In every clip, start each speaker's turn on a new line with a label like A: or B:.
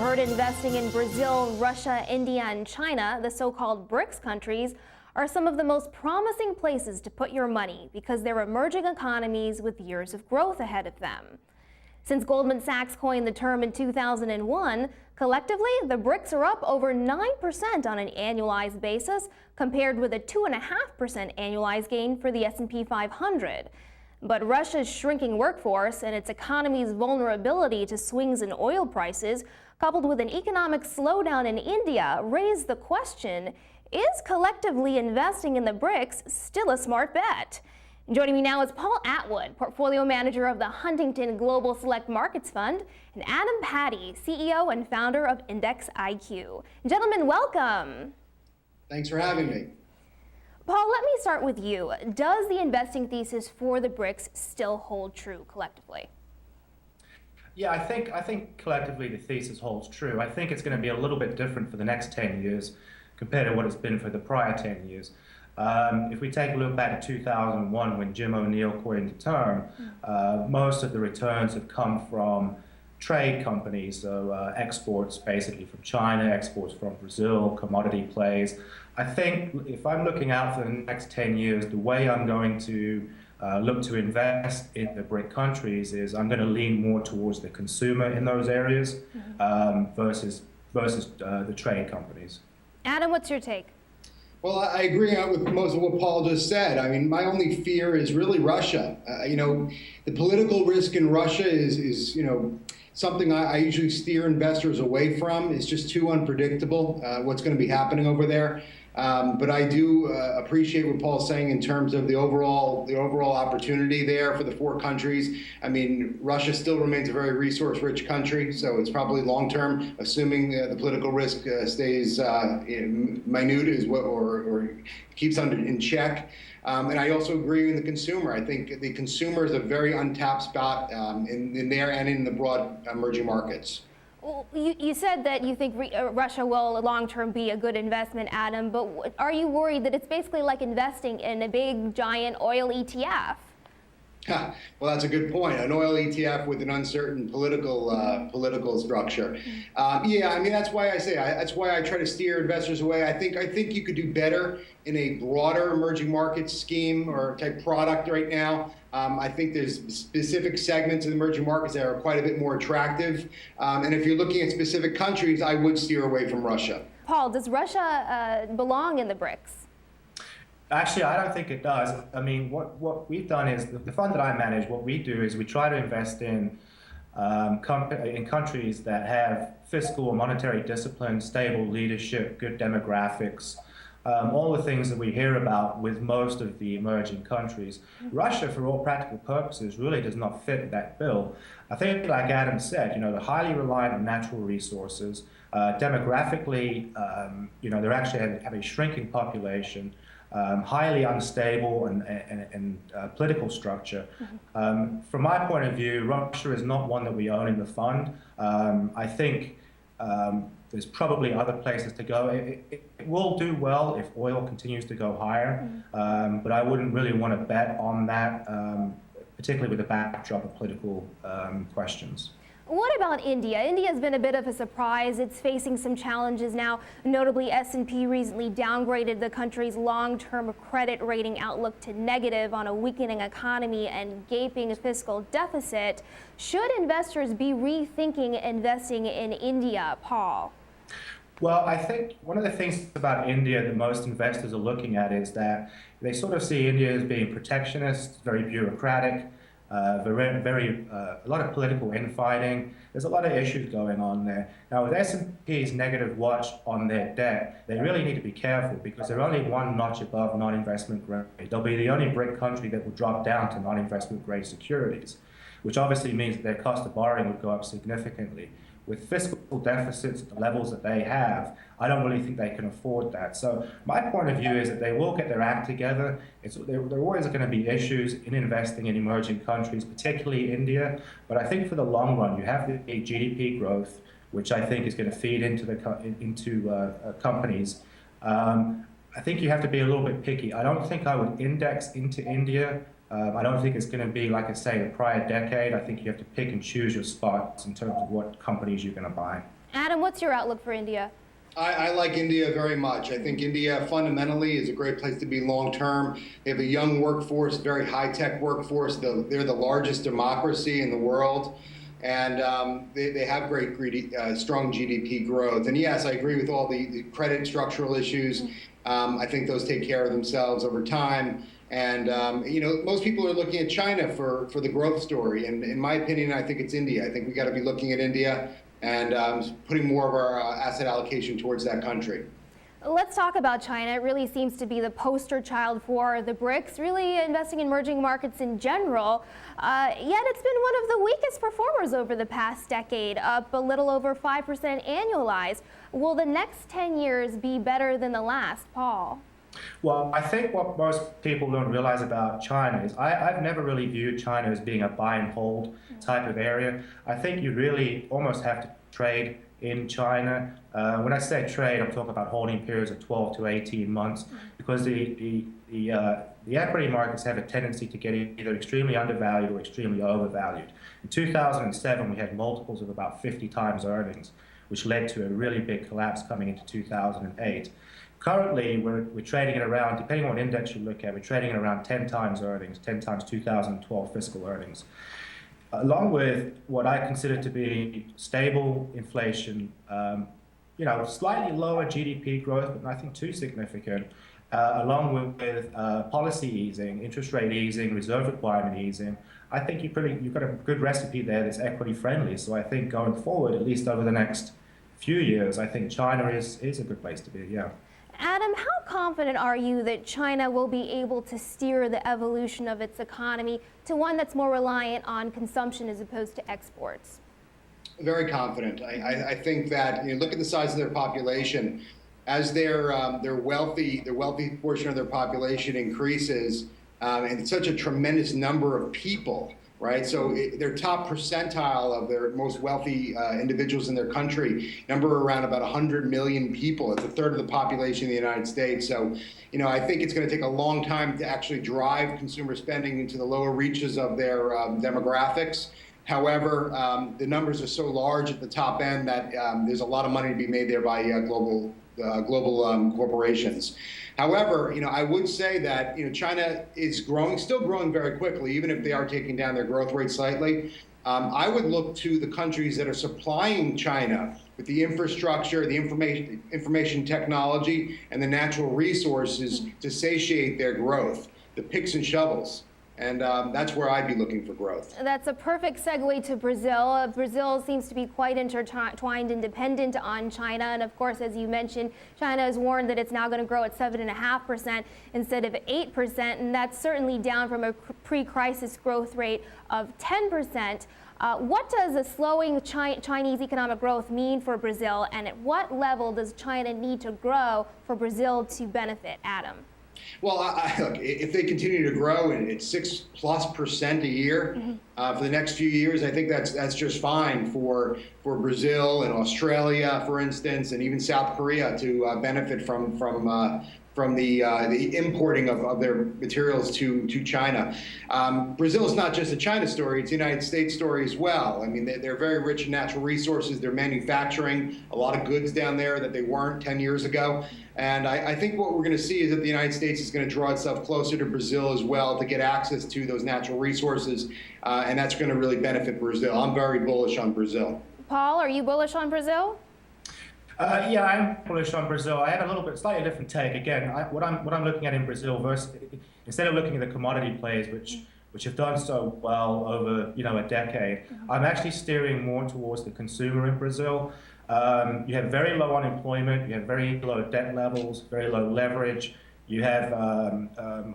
A: heard investing in Brazil, Russia, India, and China, the so-called BRICs countries, are some of the most promising places to put your money because they're emerging economies with years of growth ahead of them. Since Goldman Sachs coined the term in 2001, collectively, the BRICs are up over 9% on an annualized basis, compared with a 2.5% annualized gain for the S&P 500. But Russia's shrinking workforce and its economy's vulnerability to swings in oil prices, coupled with an economic slowdown in India, raise the question, is collectively investing in the BRICs still a smart bet? Joining me now is Paul Attwood, portfolio manager of the Huntington Global Select Markets Fund, and Adam Patti, CEO and founder of IndexIQ. Gentlemen, welcome.
B: Thanks for having me.
A: Paul, let me start with you. Does the investing thesis for the BRICs still hold true collectively?
C: Yeah, I think collectively the thesis holds true. I think it's going to be a little bit different for the next 10 years compared to what it's been for the prior 10 years. If we take a look back at 2001 when Jim O'Neill coined the term, most of the returns have come from trade companies, so exports basically from China, exports from Brazil, commodity plays. I think if I'm looking out for the next 10 years, the way I'm going to look to invest in the BRIC countries is I'm going to lean more towards the consumer in those areas versus the trade companies.
A: Adam, what's your take?
B: Well, I agree with most of what Paul just said. I mean, my only fear is really Russia. The political risk in Russia is something I usually steer investors away from. It's just too unpredictable what's going to be happening over there. But I do appreciate what Paul's saying in terms of the overall opportunity there for the four countries. I mean, Russia still remains a very resource-rich country, so it's probably long-term, assuming the political risk stays minute or keeps in check. And I also agree with the consumer. I think the consumer is a very untapped spot in there and in the broad emerging markets.
A: Well, you said that you think Russia will long-term be a good investment, Adam, but are you worried that it's basically like investing in a big, giant oil ETF?
B: Well, that's a good point. An oil ETF with an uncertain political structure. Yeah, I mean, that's why I say that's why I try to steer investors away. I think you could do better in a broader emerging market scheme or type product right now. I think there's specific segments of the emerging markets that are quite a bit more attractive. And if you're looking at specific countries, I would steer away from Russia.
A: Paul, does Russia belong in the BRICs?
C: Actually, I don't think it does. I mean, what we've done is, the fund that I manage, what we do is we try to invest in countries that have fiscal or monetary discipline, stable leadership, good demographics, all the things that we hear about with most of the emerging countries. Russia, for all practical purposes, really does not fit that bill. I think, like Adam said, they're highly reliant on natural resources. Demographically, they actually have a shrinking population. Highly unstable and political structure. From my point of view, Russia is not one that we own in the fund. I think there's probably other places to go. It will do well if oil continues to go higher, but I wouldn't really want to bet on that, particularly with the backdrop of political questions.
A: What about India? India has been a bit of a surprise. It's facing some challenges now. Notably, S&P recently downgraded the country's long-term credit rating outlook to negative on a weakening economy and gaping fiscal deficit. Should investors be rethinking investing in India, Paul?
C: Well, I think one of the things about India that most investors are looking at is that they sort of see India as being protectionist, very bureaucratic, a lot of political infighting. There's a lot of issues going on there. Now, with S&P's negative watch on their debt, they really need to be careful because they're only one notch above non-investment grade. They'll be the only BRIC country that will drop down to non-investment grade securities, which obviously means that their cost of borrowing would go up significantly. With fiscal deficits at the levels that they have, I don't really think they can afford that. So my point of view is that they will get their act together. There always are going to be issues in investing in emerging countries, particularly India. But I think for the long run, you have the GDP growth, which I think is going to feed into companies. I think you have to be a little bit picky. I don't think I would index into India. I don't think it's going to be, like I say, the prior decade. I think you have to pick and choose your spots in terms of what companies you're going to buy.
A: Adam, what's your outlook for India?
B: I like India very much. I think India fundamentally is a great place to be long term. They have a young workforce, very high tech workforce. They're the largest democracy in the world. And they have great, strong GDP growth. And yes, I agree with all the credit structural issues. I think those take care of themselves over time. And most people are looking at China for the growth story. And in my opinion, I think it's India. I think we got to be looking at India and putting more of our asset allocation towards that country.
A: Let's talk about China. It really seems to be the poster child for the BRICs, really investing in emerging markets in general. Yet it's been one of the weakest performers over the past decade, up a little over 5% annualized. Will the next 10 years be better than the last, Paul?
C: Well, I think what most people don't realize about China is I've never really viewed China as being a buy and hold type of area. I think you really almost have to trade in China. When I say trade, I'm talking about holding periods of 12 to 18 months, because the equity markets have a tendency to get either extremely undervalued or extremely overvalued. In 2007, we had multiples of about 50 times earnings, which led to a really big collapse coming into 2008. Currently, we're trading at around, depending on what index you look at, we're trading at around 10 times earnings, 10 times 2012 fiscal earnings. Along with what I consider to be stable inflation, slightly lower GDP growth, but nothing too significant, along with policy easing, interest rate easing, reserve requirement easing, I think you've got a good recipe there that's equity friendly. So I think going forward, at least over the next few years, I think China is a good place to be, yeah.
A: Adam, how confident are you that China will be able to steer the evolution of its economy to one that's more reliant on consumption as opposed to exports?
B: Very confident. I think that, look at the size of their population. As their wealthy portion of their population increases, and such a tremendous number of people, right? So their top percentile of their most wealthy individuals in their country number around about 100 million people. It's a third of the population of the United States. So, I think it's going to take a long time to actually drive consumer spending into the lower reaches of their demographics. However, the numbers are so large at the top end that there's a lot of money to be made there by global corporations. However, I would say that China is still growing very quickly, even if they are taking down their growth rate slightly. I would look to the countries that are supplying China with the infrastructure, the information technology, and the natural resources to satiate their growth, the picks and shovels. And that's where I'd be looking for growth.
A: That's a perfect segue to Brazil. Brazil seems to be quite intertwined and dependent on China. And of course, as you mentioned, China has warned that it's now going to grow at 7.5% instead of 8%. And that's certainly down from a pre-crisis growth rate of 10%. What does a slowing Chinese economic growth mean for Brazil? And at what level does China need to grow for Brazil to benefit? Adam?
B: Well, look, if they continue to grow at 6+% a year for the next few years, I think that's just fine for Brazil and Australia, for instance, and even South Korea to benefit from the importing of their materials to China. Brazil is not just a China story, it's a United States story as well. I mean, they're very rich in natural resources. They're manufacturing a lot of goods down there that they weren't 10 years ago. And I think what we're going to see is that the United States is going to draw itself closer to Brazil as well to get access to those natural resources. And that's going to really benefit Brazil. I'm very bullish on Brazil.
A: Paul, are you bullish on Brazil?
C: Yeah, I'm bullish on Brazil. I have a slightly different take. Again, what I'm looking at in Brazil versus, instead of looking at the commodity plays, which have done so well over a decade, I'm actually steering more towards the consumer in Brazil. You have very low unemployment, you have very low debt levels, very low leverage. You have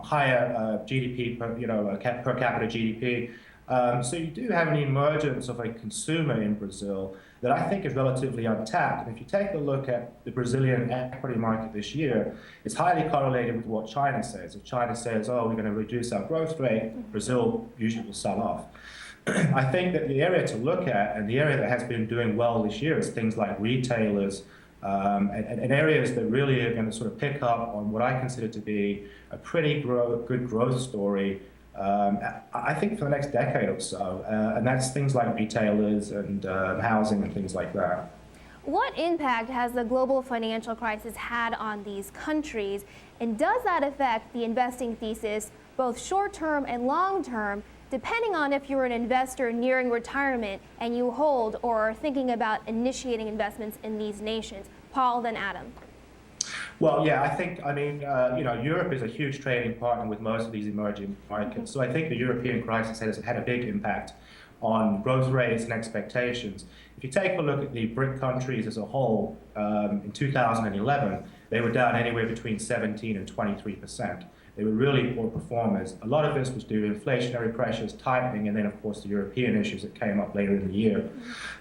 C: higher GDP per capita GDP. So you do have an emergence of a consumer in Brazil that I think is relatively untapped. And if you take a look at the Brazilian equity market this year, it's highly correlated with what China says. If China says, oh, we're going to reduce our growth rate, Brazil usually will sell off. I think that the area to look at, and the area that has been doing well this year, is things like retailers and areas that really are going to sort of pick up on what I consider to be a pretty good growth story, I think, for the next decade or so. And that's things like retailers and housing and things like that.
A: What impact has the global financial crisis had on these countries, and does that affect the investing thesis, both short-term and long-term, depending on if you're an investor nearing retirement and you hold or are thinking about initiating investments in these nations? Paul, then Adam.
C: Well, yeah, Europe is a huge trading partner with most of these emerging markets. So I think the European crisis has had a big impact on growth rates and expectations. If you take a look at the BRIC countries as a whole, in 2011, they were down anywhere between 17 and 23%. They were really poor performers. A lot of this was due to inflationary pressures, tightening, and then, of course, the European issues that came up later in the year.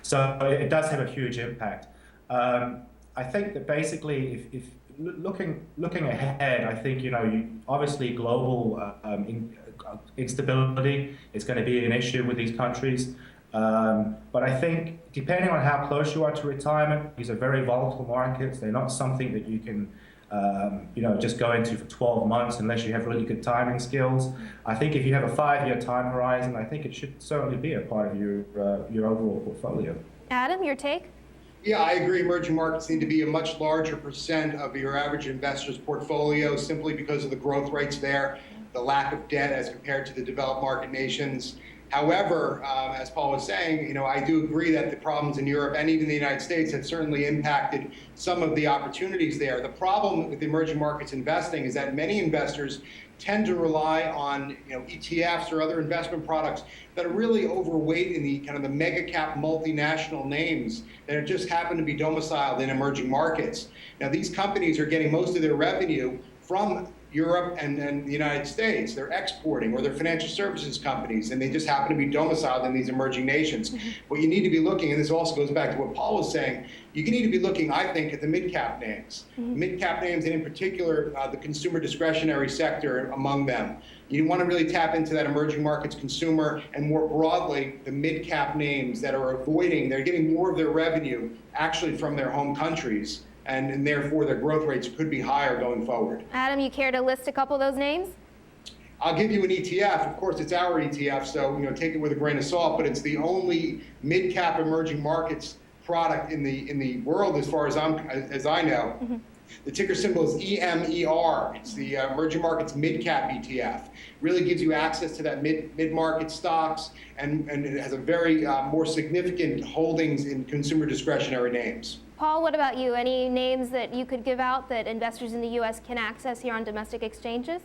C: So it does have a huge impact. I think that basically, if looking ahead, I think obviously global instability is going to be an issue with these countries. But I think depending on how close you are to retirement, these are very volatile markets. They're not something that you can just go into for 12 months unless you have really good timing skills. I think if you have a 5-year time horizon, I think it should certainly be a part of your overall portfolio.
A: Adam, your take?
B: Yeah, I agree. Emerging markets need to be a much larger percent of your average investor's portfolio simply because of the growth rates there, the lack of debt as compared to the developed market nations. However, as Paul was saying, I do agree that the problems in Europe and even the United States have certainly impacted some of the opportunities there. The problem with emerging markets investing is that many investors tend to rely on ETFs or other investment products that are really overweight in the kind of the mega cap multinational names that just happen to be domiciled in emerging markets. Now, these companies are getting most of their revenue from Europe and the United States. They're exporting, or they're financial services companies, and they just happen to be domiciled in these emerging nations. What you need to be looking, and this also goes back to what Paul was saying, you need to be looking, I think, at the mid-cap names. Mid-cap names, and in particular, the consumer discretionary sector among them. You want to really tap into that emerging markets consumer, and more broadly, the mid-cap names that are they're getting more of their revenue actually from their home countries. And therefore, their growth rates could be higher going forward.
A: Adam, you care to list a couple of those names?
B: I'll give you an ETF. Of course, it's our ETF, so take it with a grain of salt. But it's the only mid-cap emerging markets product in the world, as far as I know. The ticker symbol is EMER. It's the emerging markets mid-cap ETF. Really gives you access to that mid-market stocks, and it has a very more significant holdings in consumer discretionary names.
A: Paul, what about you? Any names that you could give out that investors in the U.S. can access here on domestic exchanges?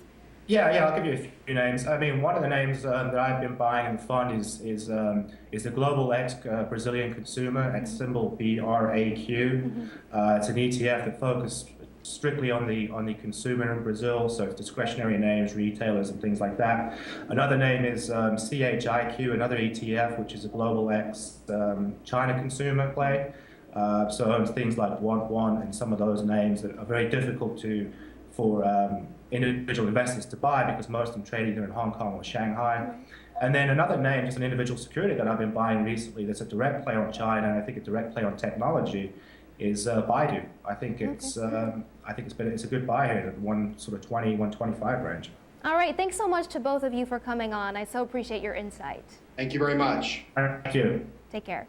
C: Yeah, I'll give you a few names. I mean, one of the names that I've been buying in the fund is the Global X Brazilian Consumer, at symbol BRAQ. It's an ETF that focuses strictly on the consumer in Brazil, so it's discretionary names, retailers, and things like that. Another name is CHIQ, another ETF, which is a Global X China consumer play. So it's things like One and some of those names that are very difficult for individual investors to buy because most of them trade either in Hong Kong or Shanghai. And then another name, just an individual security that I've been buying recently that's a direct play on China, and I think a direct play on technology, is Baidu. I think it's a good buy here at 120, 125 range.
A: All right, thanks so much to both of you for coming on. I so appreciate your insight.
B: Thank you very much.
C: Thank you.
A: Take care.